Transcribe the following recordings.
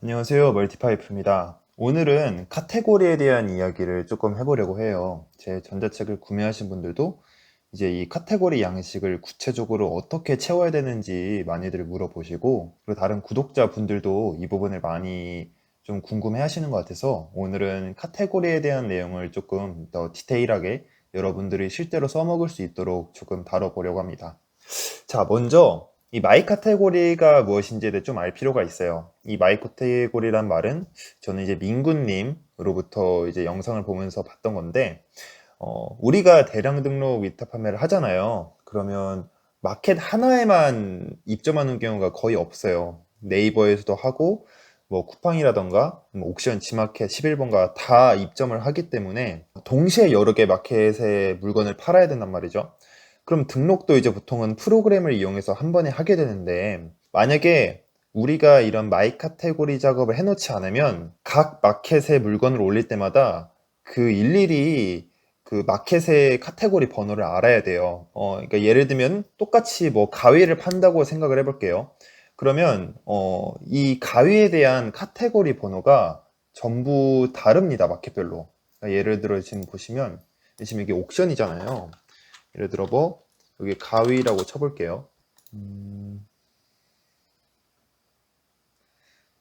안녕하세요. 멀티파이프입니다. 오늘은 카테고리에 대한 이야기를 조금 해보려고 해요. 제 전자책을 구매하신 분들도 이제 이 카테고리 양식을 구체적으로 어떻게 채워야 되는지 많이들 물어보시고, 그리고 다른 구독자분들도 이 부분을 많이 좀 궁금해 하시는 것 같아서 오늘은 카테고리에 대한 내용을 조금 더 디테일하게 여러분들이 실제로 써먹을 수 있도록 조금 다뤄보려고 합니다. 자, 먼저 이 마이 카테고리가 무엇인지에 대해 좀 알 필요가 있어요. 이 마이 카테고리란 말은 저는 이제 민구님으로부터 이제 영상을 보면서 봤던 건데, 우리가 대량 등록 위탁 판매를 하잖아요. 그러면 마켓 하나에만 입점하는 경우가 거의 없어요. 네이버에서도 하고, 뭐 쿠팡이라던가 뭐 옥션, 지마켓, 11번가 다 입점을 하기 때문에 동시에 여러 개 마켓에 물건을 팔아야 된단 말이죠. 그럼 등록도 이제 보통은 프로그램을 이용해서 한 번에 하게 되는데, 만약에 우리가 이런 마이 카테고리 작업을 해놓지 않으면 각 마켓에 물건을 올릴 때마다 그 일일이 그 마켓의 카테고리 번호를 알아야 돼요. 그러니까 예를 들면 똑같이 뭐 가위를 판다고 생각을 해볼게요. 그러면 이 가위에 대한 카테고리 번호가 전부 다릅니다, 마켓별로. 그러니까 예를 들어 지금 보시면 지금 이게 옥션이잖아요. 예를 들어 뭐 여기 가위라고 쳐볼게요.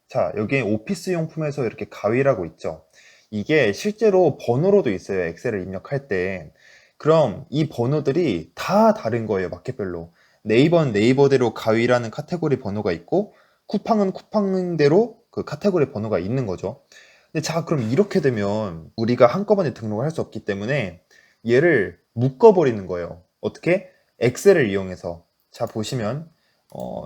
자, 여기 오피스 용품에서 이렇게 가위라고 있죠. 이게 실제로 번호로도 있어요. 엑셀을 입력할 때. 그럼 이 번호들이 다 다른 거예요. 마켓별로. 네이버는 네이버대로 가위라는 카테고리 번호가 있고, 쿠팡은 쿠팡대로 그 카테고리 번호가 있는 거죠. 근데 자, 그럼 이렇게 되면 우리가 한꺼번에 등록을 할 수 없기 때문에 얘를 묶어버리는 거예요. 어떻게? 엑셀을 이용해서. 자, 보시면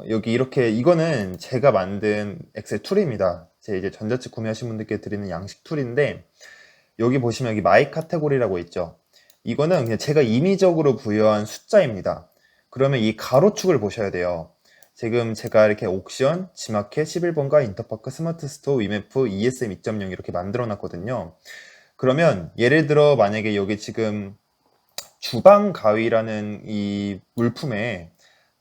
여기 이렇게, 이거는 제가 만든 엑셀 툴입니다. 제 이제 전자책 구매하신 분들께 드리는 양식 툴인데, 여기 보시면 여기 마이 카테고리라고 있죠. 이거는 그냥 제가 임의적으로 부여한 숫자입니다. 그러면 이 가로축을 보셔야 돼요. 지금 제가 이렇게 옥션, 지마켓, 11번가, 인터파크, 스마트 스토어, 위메프, ESM 2.0 이렇게 만들어 놨거든요. 그러면 예를 들어 만약에 여기 지금 주방 가위라는 이 물품에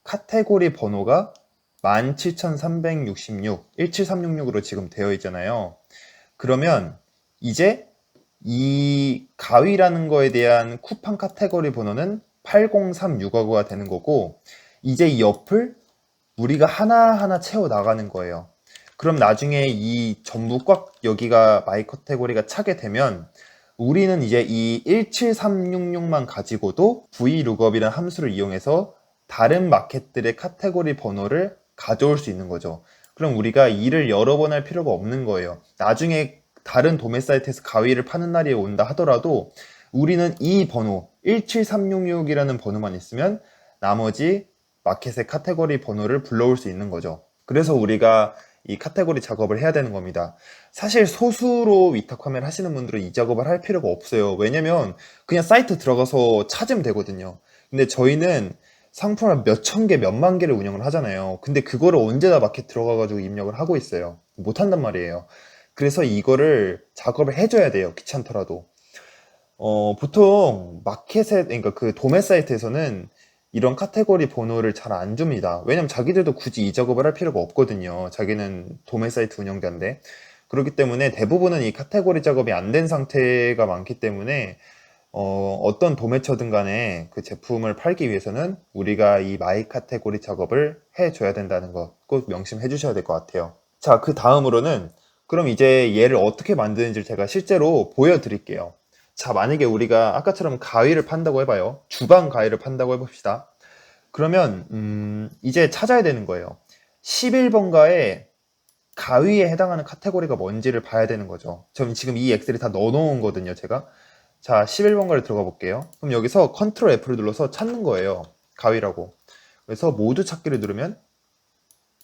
카테고리 번호가 17366, 17366으로 지금 되어 있잖아요. 그러면 이제 이 가위라는 거에 대한 쿠팡 카테고리 번호는 8036가 되는 거고, 이제 이 옆을 우리가 하나하나 채워 나가는 거예요. 그럼 나중에 이 전부 꽉 여기가 마이 카테고리가 차게 되면 우리는 이제 이 17366만 가지고도 vlookup이라는 함수를 이용해서 다른 마켓들의 카테고리 번호를 가져올 수 있는 거죠. 그럼 우리가 일을 여러 번 할 필요가 없는 거예요. 나중에 다른 도매 사이트에서 가위를 파는 날이 온다 하더라도 우리는 이 번호 17366이라는 번호만 있으면 나머지 마켓의 카테고리 번호를 불러올 수 있는 거죠. 그래서 우리가 이 카테고리 작업을 해야 되는 겁니다. 사실 소수로 위탁 판매를 하시는 분들은 이 작업을 할 필요가 없어요. 왜냐면 그냥 사이트 들어가서 찾으면 되거든요. 근데 저희는 상품을 몇 천 개, 몇만 개를 운영을 하잖아요. 근데 그거를 언제 다 마켓 들어가가지고 입력을 하고 있어요. 못 한단 말이에요. 그래서 이거를 작업을 해줘야 돼요. 귀찮더라도. 보통 마켓에, 그러니까 그 도매 사이트에서는 이런 카테고리 번호를 잘 안 줍니다. 왜냐면 자기들도 굳이 이 작업을 할 필요가 없거든요. 자기는 도매 사이트 운영자인데. 그렇기 때문에 대부분은 이 카테고리 작업이 안 된 상태가 많기 때문에 어떤 도매처든 간에 그 제품을 팔기 위해서는 우리가 이 마이 카테고리 작업을 해줘야 된다는 거 꼭 명심해 주셔야 될 것 같아요. 자, 그 다음으로는 그럼 이제 얘를 어떻게 만드는지 제가 실제로 보여드릴게요. 자, 만약에 우리가 아까처럼 가위를 판다고 해봐요. 주방 가위를 판다고 해봅시다. 그러면 이제 찾아야 되는 거예요. 11번가에 가위에 해당하는 카테고리가 뭔지를 봐야 되는 거죠. 저는 지금 이 엑셀에 다 넣어놓은 거거든요, 제가. 자, 11번가를 들어가 볼게요. 그럼 여기서 컨트롤 F를 눌러서 찾는 거예요. 가위라고. 그래서 모두 찾기를 누르면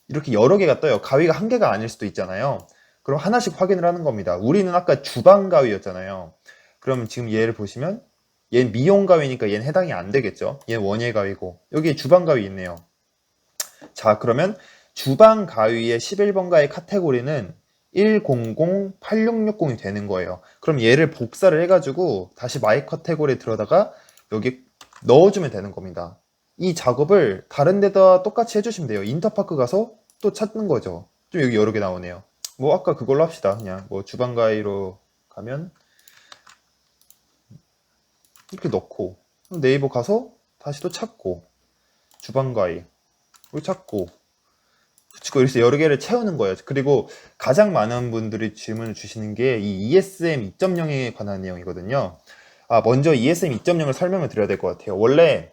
이렇게 여러 개가 떠요. 가위가 한 개가 아닐 수도 있잖아요. 그럼 하나씩 확인을 하는 겁니다. 우리는 아까 주방 가위였잖아요. 그럼 지금 얘를 보시면 얘는 미용 가위니까 얘는 해당이 안 되겠죠. 얘는 원예 가위고 여기 주방 가위 있네요. 자, 그러면 주방 가위의 11번가의 카테고리는 1008660이 되는 거예요. 그럼 얘를 복사를 해가지고 다시 마이 카테고리에 들어다가 여기 넣어주면 되는 겁니다. 이 작업을 다른 데다 똑같이 해주시면 돼요. 인터파크 가서 또 찾는 거죠. 좀 여기 여러 개 나오네요. 뭐 아까 그걸로 합시다. 그냥 뭐 주방 가위로 가면 이렇게 넣고 네이버 가서 다시 또 찾고 주방 가위 또 찾고 붙이고 이렇게 여러 개를 채우는 거예요. 그리고 가장 많은 분들이 질문을 주시는 게 이 ESM 2.0에 관한 내용이거든요. 먼저 ESM 2.0을 설명을 드려야 될 것 같아요. 원래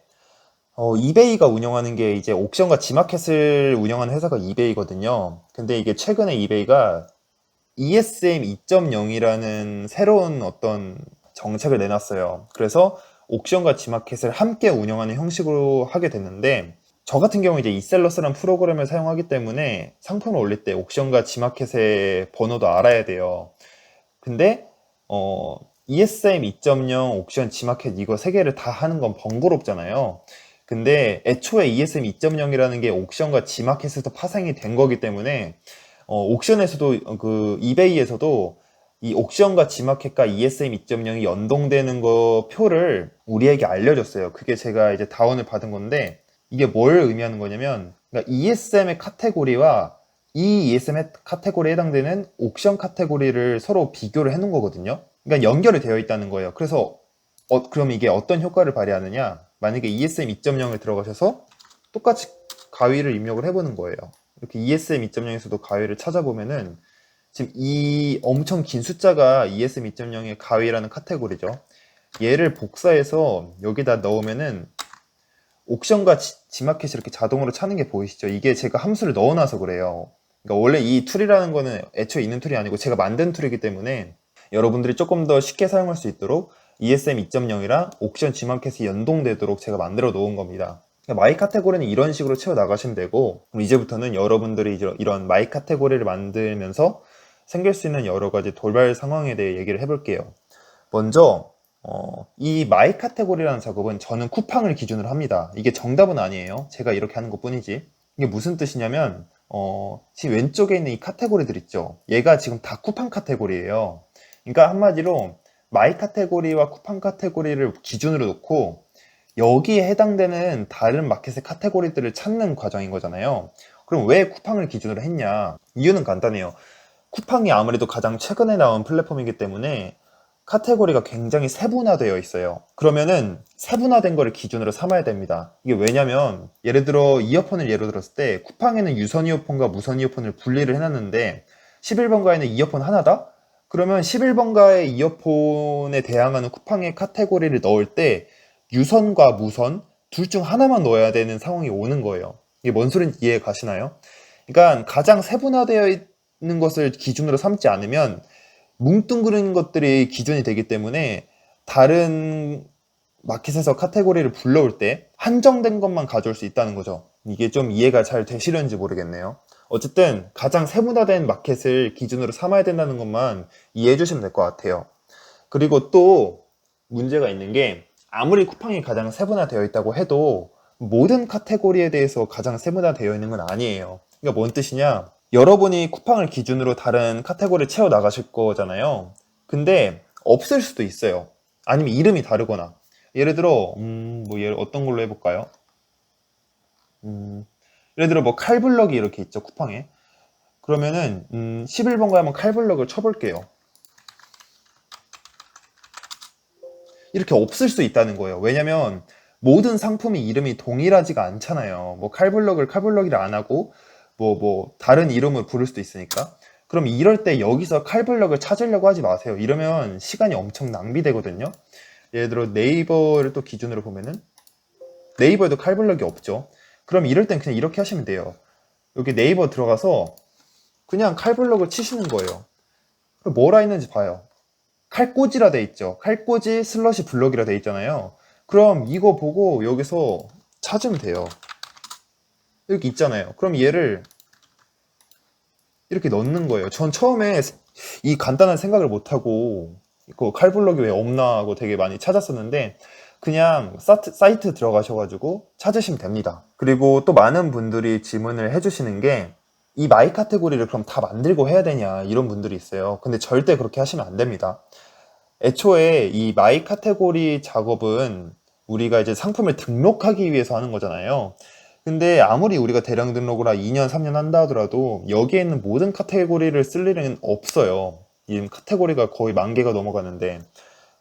이베이가 운영하는 게 이제 옥션과 지마켓을 운영하는 회사가 이베이거든요. 근데 이게 최근에 이베이가 ESM 2.0이라는 새로운 어떤 정책을 내놨어요. 그래서 옥션과 지마켓을 함께 운영하는 형식으로 하게 됐는데, 저 같은 경우 이제 이셀러스라는 프로그램을 사용하기 때문에 상품을 올릴 때 옥션과 지마켓의 번호도 알아야 돼요. 근데 ESM 2.0, 옥션, 지마켓 이거 세 개를 다 하는 건 번거롭잖아요. 근데 애초에 ESM 2.0이라는 게 옥션과 지마켓에서 파생이 된 거기 때문에 옥션에서도 그 이베이에서도 이 옥션과 지마켓과 ESM 2.0이 연동되는 거 표를 우리에게 알려줬어요. 그게 제가 이제 다운을 받은 건데 이게 뭘 의미하는 거냐면 그러니까 ESM의 카테고리와 이 ESM의 카테고리에 해당되는 옥션 카테고리를 서로 비교를 해 놓은 거거든요. 그러니까 연결이 되어 있다는 거예요. 그래서 그럼 이게 어떤 효과를 발휘하느냐? 만약에 ESM 2.0을 들어가셔서 똑같이 가위를 입력을 해보는 거예요. 이렇게 ESM 2.0에서도 가위를 찾아보면은 지금 이 엄청 긴 숫자가 ESM 2.0의 가위라는 카테고리죠. 얘를 복사해서 여기다 넣으면은 옥션과 지마켓이 이렇게 자동으로 차는 게 보이시죠? 이게 제가 함수를 넣어놔서 그래요. 그러니까 원래 이 툴이라는 거는 애초에 있는 툴이 아니고 제가 만든 툴이기 때문에 여러분들이 조금 더 쉽게 사용할 수 있도록 ESM 2.0이랑 옥션 지마켓이 연동되도록 제가 만들어 놓은 겁니다. 그러니까 마이 카테고리는 이런 식으로 채워 나가시면 되고, 그럼 이제부터는 여러분들이 이런 마이 카테고리를 만들면서 생길 수 있는 여러 가지 돌발 상황에 대해 얘기를 해볼게요. 먼저 이 마이 카테고리라는 작업은 저는 쿠팡을 기준으로 합니다. 이게 정답은 아니에요. 제가 이렇게 하는 것 뿐이지. 이게 무슨 뜻이냐면 지금 왼쪽에 있는 이 카테고리들 있죠. 얘가 지금 다 쿠팡 카테고리예요. 그러니까 한마디로 마이 카테고리와 쿠팡 카테고리를 기준으로 놓고 여기에 해당되는 다른 마켓의 카테고리들을 찾는 과정인 거잖아요. 그럼 왜 쿠팡을 기준으로 했냐? 이유는 간단해요. 쿠팡이 아무래도 가장 최근에 나온 플랫폼이기 때문에 카테고리가 굉장히 세분화되어 있어요. 그러면은 세분화된 거를 기준으로 삼아야 됩니다. 이게 왜냐면 예를 들어 이어폰을 예로 들었을 때 쿠팡에는 유선 이어폰과 무선 이어폰을 분리를 해놨는데 11번가에는 이어폰 하나다? 그러면 11번가의 이어폰에 대항하는 쿠팡의 카테고리를 넣을 때 유선과 무선 둘 중 하나만 넣어야 되는 상황이 오는 거예요. 이게 뭔 소리인지 이해 가시나요? 그러니까 가장 세분화되어 있는 것을 기준으로 삼지 않으면 뭉뚱그린 것들이 기준이 되기 때문에 다른 마켓에서 카테고리를 불러올 때 한정된 것만 가져올 수 있다는 거죠. 이게 좀 이해가 잘 되시려는지 모르겠네요. 어쨌든 가장 세분화된 마켓을 기준으로 삼아야 된다는 것만 이해해 주시면 될 것 같아요. 그리고 또 문제가 있는 게 아무리 쿠팡이 가장 세분화되어 있다고 해도 모든 카테고리에 대해서 가장 세분화되어 있는 건 아니에요. 그러니까 뭔 뜻이냐? 여러분이 쿠팡을 기준으로 다른 카테고리를 채워 나가실 거잖아요. 근데 없을 수도 있어요. 아니면 이름이 다르거나. 예를 들어, 어떤 걸로 해볼까요? 예를 들어, 뭐, 칼블럭이 이렇게 있죠, 쿠팡에. 그러면은, 11번가 한번 칼블럭을 쳐볼게요. 이렇게 없을 수 있다는 거예요. 왜냐면, 모든 상품이 이름이 동일하지가 않잖아요. 뭐, 칼블럭을 칼블럭이라 안 하고, 다른 이름을 부를 수도 있으니까. 그럼 이럴 때 여기서 칼블럭을 찾으려고 하지 마세요. 이러면 시간이 엄청 낭비되거든요. 예를 들어 네이버를 또 기준으로 보면은 네이버에도 칼블럭이 없죠. 그럼 이럴 땐 그냥 이렇게 하시면 돼요. 여기 네이버 들어가서 그냥 칼블럭을 치시는 거예요. 그럼 뭐라 있는지 봐요. 칼꽂이라 돼 있죠. 칼꽂이 슬러시 블럭이라 돼 있잖아요. 그럼 이거 보고 여기서 찾으면 돼요. 여기 있잖아요. 그럼 얘를 이렇게 넣는 거예요. 전 처음에 이 간단한 생각을 못하고 그 칼블럭이 왜 없나 하고 되게 많이 찾았었는데 그냥 사이트 들어가셔가지고 찾으시면 됩니다. 그리고 또 많은 분들이 질문을 해주시는 게 이 마이 카테고리를 그럼 다 만들고 해야 되냐 이런 분들이 있어요. 근데 절대 그렇게 하시면 안 됩니다. 애초에 이 마이 카테고리 작업은 우리가 이제 상품을 등록하기 위해서 하는 거잖아요. 근데 아무리 우리가 대량 등록을 한 2년, 3년 한다 하더라도 여기에 있는 모든 카테고리를 쓸 일은 없어요. 이 카테고리가 거의 10,000개가 넘어가는데,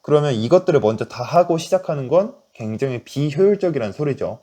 그러면 이것들을 먼저 다 하고 시작하는 건 굉장히 비효율적이라는 소리죠.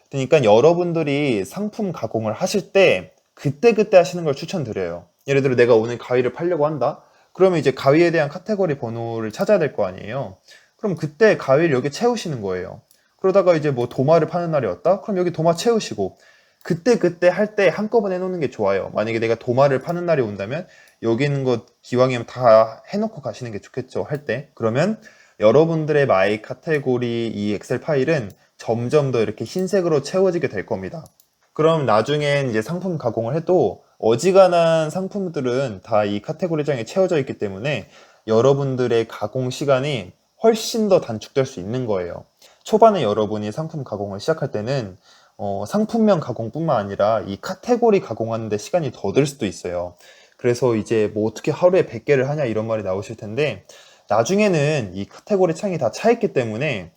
그러니까 여러분들이 상품 가공을 하실 때 그때그때 하시는 걸 추천드려요. 예를 들어 내가 오늘 가위를 팔려고 한다? 그러면 이제 가위에 대한 카테고리 번호를 찾아야 될 거 아니에요. 그럼 그때 가위를 여기 채우시는 거예요. 그러다가 이제 뭐 도마를 파는 날이었다? 그럼 여기 도마 채우시고 그때그때 할 때 한꺼번에 해놓는 게 좋아요. 만약에 내가 도마를 파는 날이 온다면 여기 있는 거 기왕이면 다 해놓고 가시는 게 좋겠죠, 할 때. 그러면 여러분들의 마이 카테고리 이 엑셀 파일은 점점 더 이렇게 흰색으로 채워지게 될 겁니다. 그럼 나중엔 이제 상품 가공을 해도 어지간한 상품들은 다 이 카테고리장에 채워져 있기 때문에 여러분들의 가공 시간이 훨씬 더 단축될 수 있는 거예요. 초반에 여러분이 상품 가공을 시작할 때는 상품명 가공뿐만 아니라 이 카테고리 가공하는데 시간이 더 들 수도 있어요. 그래서 이제 뭐 어떻게 하루에 100개를 하냐 이런 말이 나오실 텐데, 나중에는 이 카테고리 창이 다 차 있기 때문에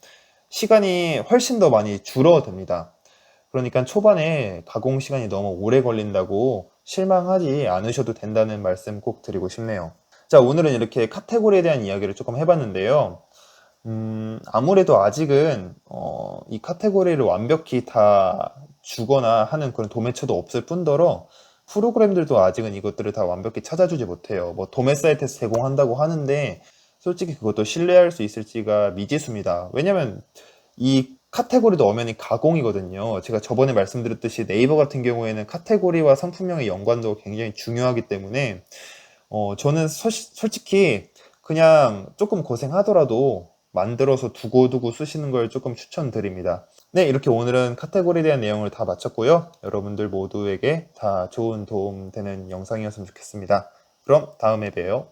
시간이 훨씬 더 많이 줄어듭니다. 그러니까 초반에 가공 시간이 너무 오래 걸린다고 실망하지 않으셔도 된다는 말씀 꼭 드리고 싶네요. 자, 오늘은 이렇게 카테고리에 대한 이야기를 조금 해봤는데요. 아무래도 아직은 이 카테고리를 완벽히 다 주거나 하는 그런 도매처도 없을 뿐더러 프로그램들도 아직은 이것들을 다 완벽히 찾아주지 못해요. 뭐 도매 사이트에서 제공한다고 하는데 솔직히 그것도 신뢰할 수 있을지가 미지수입니다. 왜냐면 이 카테고리도 엄연히 가공이거든요. 제가 저번에 말씀드렸듯이 네이버 같은 경우에는 카테고리와 상품명의 연관도가 굉장히 중요하기 때문에 저는 솔직히 그냥 조금 고생하더라도 만들어서 두고두고 쓰시는 걸 조금 추천드립니다. 네, 이렇게 오늘은 카테고리에 대한 내용을 다 마쳤고요. 여러분들 모두에게 다 좋은 도움 되는 영상이었으면 좋겠습니다. 그럼 다음에 봬요.